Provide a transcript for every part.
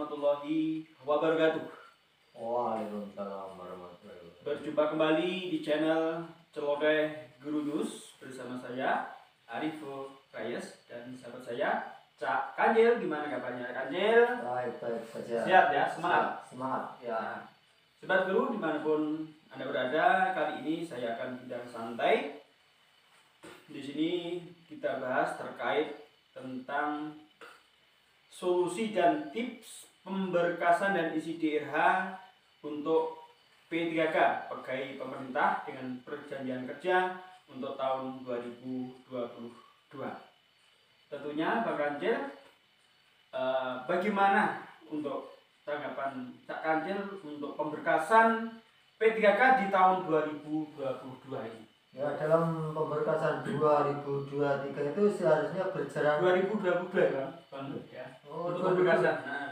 warahmatullahi wabarakatuh. Waalaikumsalam warahmatullahi wabarakatuh. Berjumpa kembali di channel Celoteh Guru News bersama saya Arif Rayes dan sahabat saya Cak Kanjil. Gimana kabarnya Kanjil? Baik saja. Sehat ya, semangat. Semangat ya. Nah, sobat guru dimanapun Anda berada, kali ini saya akan bidang santai. Di sini kita bahas terkait tentang solusi dan tips pemberkasan dan isi DRH untuk P3K pegawai pemerintah dengan perjanjian kerja untuk tahun 2022. Tentunya Bang Kanjil, bagaimana untuk tanggapan Cak Kanjil untuk pemberkasan P3K di tahun 2022 ini? Ya, dalam pemberkasan 2023 itu seharusnya berjalan 2022 kan, Bang? Ya. Oh, Untuk pemberkasan. Nah.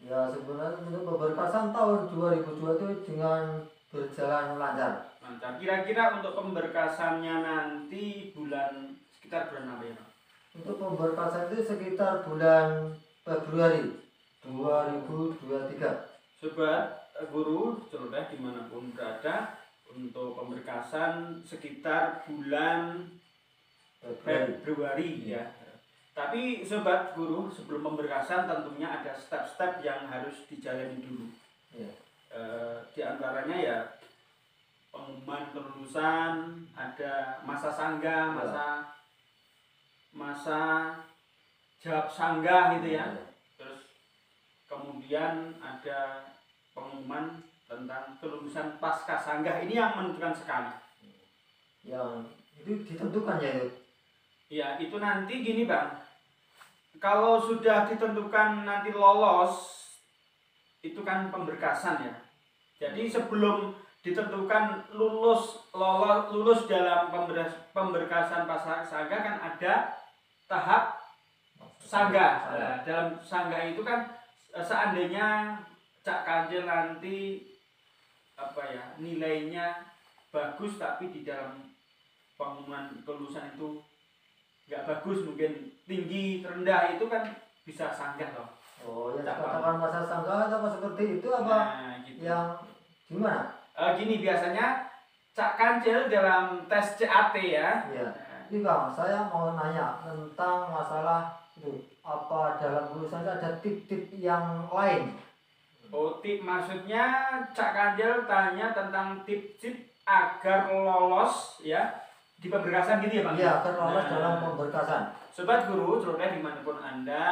Ya, sebenarnya untuk pemberkasan tahun 2002 itu dengan berjalan lancar. Lancar. Kira-kira untuk pemberkasannya nanti sekitar bulan apa ya? Untuk pemberkasan itu sekitar bulan Februari 2023. Sobat guru, celoteh dimanapun berada, untuk pemberkasan sekitar bulan Februari ya. Tapi sobat guru, sebelum pemberkasan tentunya ada step-step yang harus dijalani dulu. Ya. Di antaranya ya pengumuman kelulusan, ada masa sanggah, masa jawab sanggah gitu ya. Terus kemudian ada pengumuman tentang kelulusan pasca sanggah, ini yang menentukan sekali. Yang itu ditentukan ya itu. Ya itu nanti gini Bang, kalau sudah ditentukan nanti lolos, itu kan pemberkasan ya. Jadi sebelum ditentukan lulus dalam pemberkasan pasca sanggah kan ada tahap sanggah. Nah, dalam sanggah itu kan seandainya Cak Kanjil nanti nilainya bagus tapi di dalam pengumuman kelulusan itu nggak bagus, mungkin tinggi rendah, itu kan bisa sanggah loh. Oh ya, katakan masa sanggah apa seperti itu apa? Nah, gitu. Yang gimana? Gini biasanya Cak Kanjil dalam tes CAT ya. Iya. Ini Bang, saya mau nanya tentang masalah itu. Apa dalam kelulusan ada tip-tip yang lain? Oh, tip maksudnya Cak Kanjil tanya tentang tip-tip agar lolos ya di pemberkasan gitu ya Bang? Iya, agar lolos dalam pemberkasan. Sobat guru, celoteh dimanapun Anda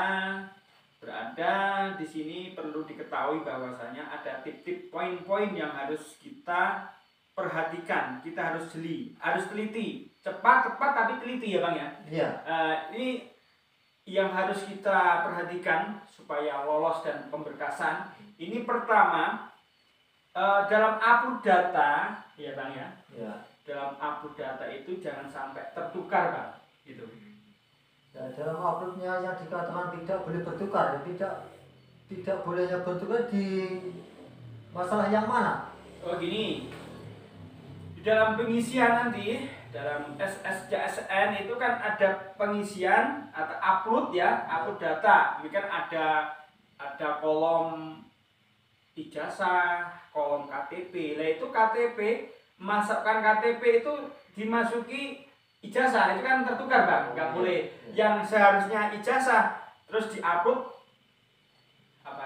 berada, di sini perlu diketahui bahwasanya ada tip-tip poin-poin yang harus kita perhatikan, kita harus teliti, cepat tapi teliti ya Bang ya. Iya. Ini yang harus kita perhatikan supaya lolos dan pemberkasan. Ini pertama, dalam upload data ya Bang ya. Iya. Dalam upload data itu jangan sampai tertukar Bang, gitu. Ya, dalam uploadnya yang dikatakan tidak boleh bertukar, tidak bolehnya bertukar di masalah yang mana? Oh gini, di dalam pengisian nanti, dalam SSJSN itu kan ada pengisian atau upload ya, upload data. Ini kan ada kolom ijazah, kolom KTP. Lah itu KTP, masukkan KTP itu dimasuki ijazah, itu kan tertukar Bang, nggak boleh. Yang seharusnya ijazah terus diupload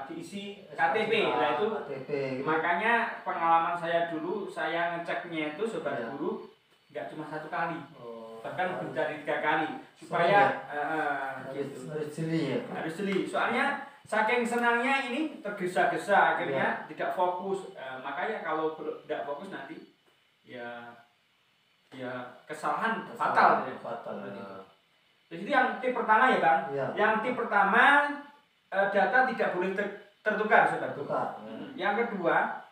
diisi KTP. Nah itu KTP. Makanya pengalaman saya dulu, saya ngeceknya itu sobat guru nggak cuma satu kali, bahkan lebih dari 3 kali supaya gitu. Harus jeli. Soalnya saking senangnya ini tergesa-gesa akhirnya tidak fokus. Makanya kalau tidak fokus nanti ya kesalahan fatal. Jadi yang tip pertama ya Bang. Ya. Yang tip pertama, data tidak boleh tertukar sobat guru. Yang kedua,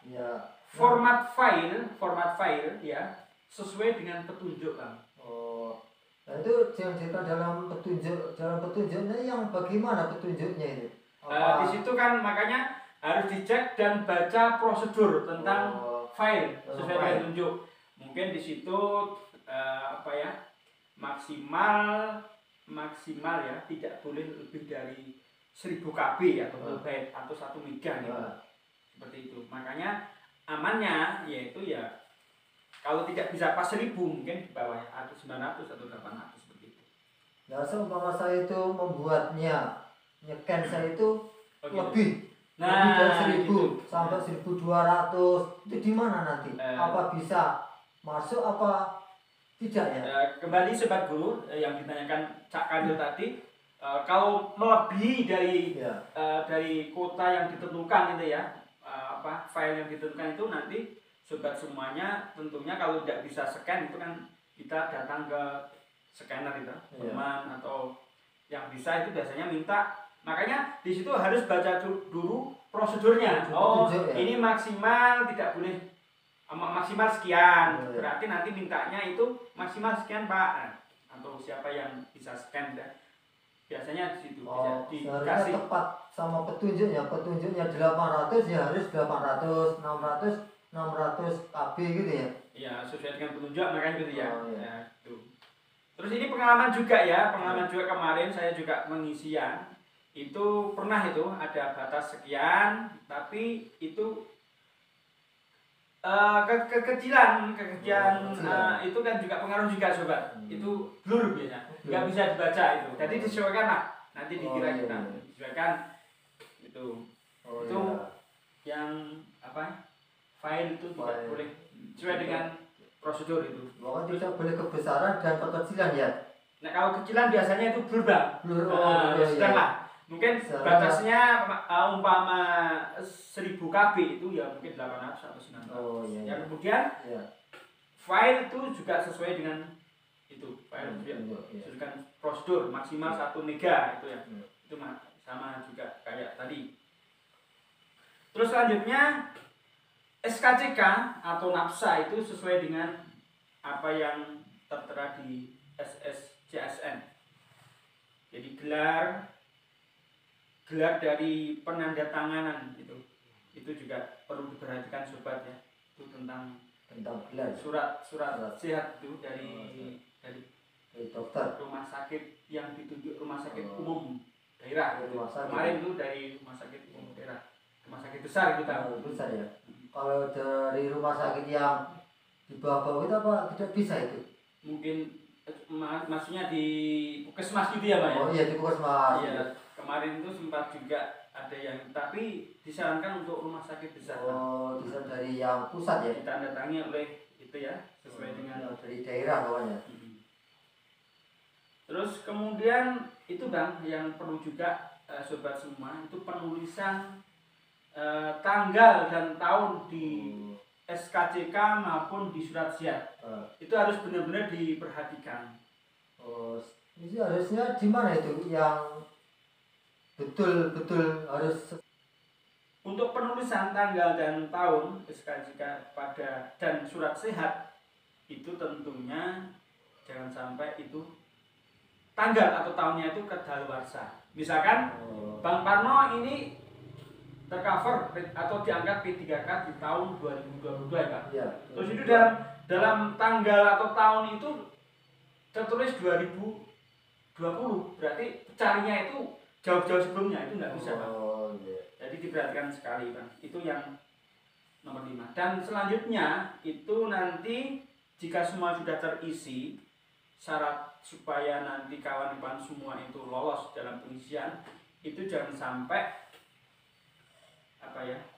format file ya sesuai dengan petunjuk Bang. Oh. Nah itu yang dalam petunjuknya yang bagaimana petunjuknya itu? Di situ kan makanya harus dicek dan baca prosedur tentang file sesuai dengan petunjuk. Mungkin di situ maksimal ya tidak boleh lebih dari 1000 KB atau kilobyte atau 1 mega gitu. Seperti itu. Makanya amannya yaitu ya kalau tidak bisa pas 1000 mungkin di bawah atau 900 atau 800 seperti itu. Nah, seumpama saya itu membuatnya nyekan saya itu lebih lebih dari 1000 gitu. sampai 1200 itu di mana nanti? Apa bisa masuk apa tidak ya? Kembali Sobat Guru yang ditanyakan Cak Kandil tadi, kalau melebihi dari kuota yang ditentukan itu ya, file yang ditentukan itu nanti sobat semuanya tentunya kalau tidak bisa scan itu kan kita datang ke scanner itu, teman atau yang bisa itu biasanya minta. Makanya di situ harus baca dulu prosedurnya. Ini maksimal tidak boleh maksimal sekian. Berarti nanti mintanya itu maksimal sekian Pak. Atau siapa yang bisa scan ya. Biasanya di situ bisa dikasih tepat sama petunjuknya 800 ya harus 800 600 KB gitu ya. Iya, sesuai dengan petunjuk makanya gitu ya. Ya itu. Terus ini pengalaman juga ya, juga kemarin saya juga mengisian. Itu pernah itu ada batas sekian, tapi itu kekecilan itu kan juga pengaruh juga sobat. Itu blur biasanya nggak bisa dibaca itu, jadi disesuaikan lah nanti dikira kita disesuaikan itu yang file itu tidak boleh sesuai dengan prosedur itu. Bahwa tidak boleh kebesaran dan kekecilan ya. Nah kalau kecilan biasanya itu blur bang, sedang lah. Mungkin batasnya umpama 1000 KB itu ya mungkin 800 atau 900. Yang kemudian file itu juga sesuai dengan itu file sesuai prosedur maksimal 1 mega itu ya. Itu sama juga kayak tadi. Terus selanjutnya SKCK atau NAPSA itu sesuai dengan apa yang tertera di SSCSN. Jadi gelar dari penandatanganan itu juga perlu diperhatikan sobat ya. Itu tentang gelar surat sehat itu dari dokter rumah sakit yang ditunjuk rumah sakit umum daerah. Kemarin itu dari rumah sakit umum daerah, rumah sakit besar itu besar ya. Kalau dari rumah sakit yang di bawah-bawah itu apa tidak bisa itu? Mungkin maksudnya di puskesmas gitu ya Pak ya? Oh iya di puskesmas. Iya. Kemarin itu sempat juga ada yang, tapi disarankan untuk rumah sakit besar. Oh, bisa dari yang pusat ya? Ditandatangani oleh itu ya, sesuai dengan dari daerah bawahnya. Terus kemudian itu Bang, yang perlu juga sobat semua itu penulisan tanggal dan tahun di SKCK maupun di surat sehat. Itu harus benar-benar diperhatikan. Oh, ini harusnya di mana itu yang betul-betul harus untuk penulisan tanggal dan tahun SKCK dan surat sehat itu tentunya jangan sampai itu tanggal atau tahunnya itu kadaluarsa. Misalkan Bang Parno ini tercover atau diangkat P3K di tahun 2022 ya Pak. Ya. Terus itu dalam tanggal atau tahun itu tertulis 2020. Berarti carinya itu jauh-jauh sebelumnya itu nggak bisa Pak. Jadi diperhatikan sekali Bang. Itu yang nomor 5. Dan selanjutnya itu nanti jika semua sudah terisi syarat supaya nanti kawan-kawan semua itu lolos dalam pengisian, itu jangan sampai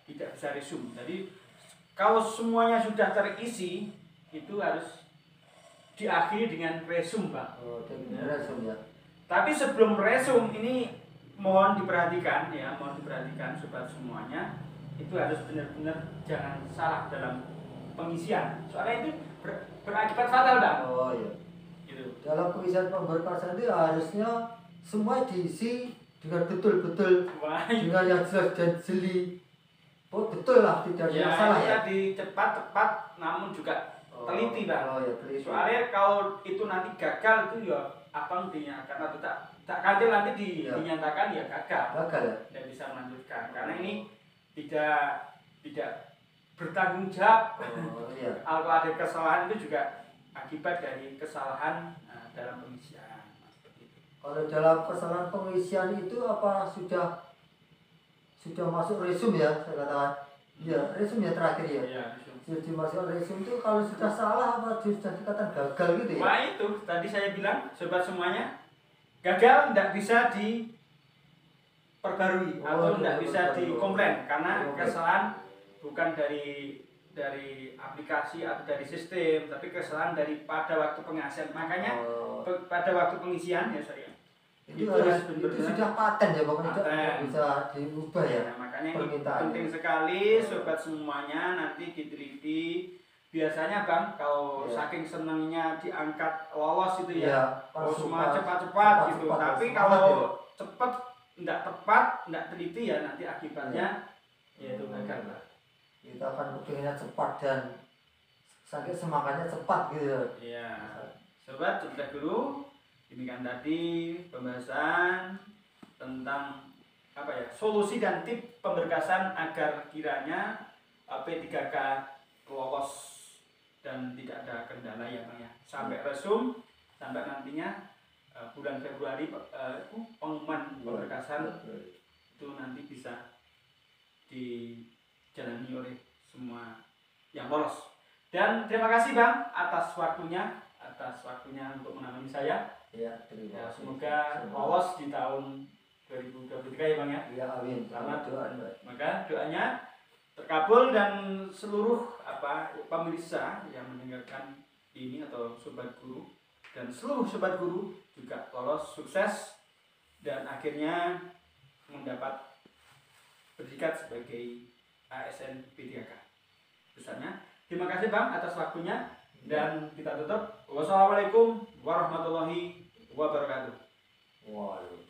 tidak bisa resume. Jadi kalau semuanya sudah terisi itu harus diakhiri dengan resume Pak. Resume ya. Tapi sebelum resume ini mohon diperhatikan sobat semuanya, itu harus benar-benar jangan salah dalam pengisian. Soalnya itu berakibat fatal Bang. Oh iya. Gitu. Dalam pengisian pemberkasan itu harusnya semua diisi dengan betul-betul, dengan yang jelas dan jeli. Oh betul lah, tidak ada salah ya. Di cepat namun juga teliti Bang. Teliti. Soalnya kalau itu nanti gagal itu ya abang dinyatakan atau tak kadir nanti dinyatakan ya gagal ya? Tidak bisa melanjutkan karena ini tidak bertanggung jawab. Kalau ada kesalahan itu juga akibat dari kesalahan dalam pengisian. Kalau dalam persoalan pengisian itu apa sudah masuk resume ya, saya katakan. Ya, resume ya terakhir ya. Iya, Sudah dimasukkan resume itu kalau sudah salah apa sudah dikatakan gagal gitu ya. wah itu tadi saya bilang sobat semuanya, gagal tidak bisa diperbarui atau tidak bisa dikomplain karena kesalahan bukan dari aplikasi atau dari sistem, tapi kesalahan dari pada waktu pengisian. Makanya pada waktu pengisian ya sorry, itu sudah paten ya pokoknya tidak bisa diubah ya. Nah, makanya ini penting sekali sobat semuanya, nanti diteliti. Biasanya Bang kalau saking senangnya diangkat lolos itu ya, semua cepat-cepat gitu. Tapi kalau cepat tidak tepat, tidak teliti ya nanti akibatnya yaitu gagal lah. Kita akan pengennya cepat dan sakit semangatnya cepat gitu. Iya. Sobat, sudah dulu. Demikian tadi pembahasan tentang apa ya, solusi dan tip pemberkasan agar kiranya P3K lolos dan tidak ada kendala ya Bang ya. Sampai resum, sampai nantinya bulan Februari pengumuman pemberkasan itu nanti bisa dijalani oleh semua yang lolos. Dan terima kasih Bang atas waktunya untuk menemani saya. Ya, terima kasih. Semoga lolos di tahun 2023 ya Bang ya. Ya, amin. Selamat doa. Maka doanya terkabul dan seluruh pemirsa yang mendengarkan ini atau sobat guru dan seluruh sobat guru juga lolos sukses dan akhirnya mendapat predikat sebagai ASN P3K. Besarnya. Terima kasih Bang atas waktunya dan kita tutup. Wassalamualaikum warahmatullahi wabarakatuh. Waalaikumsalam.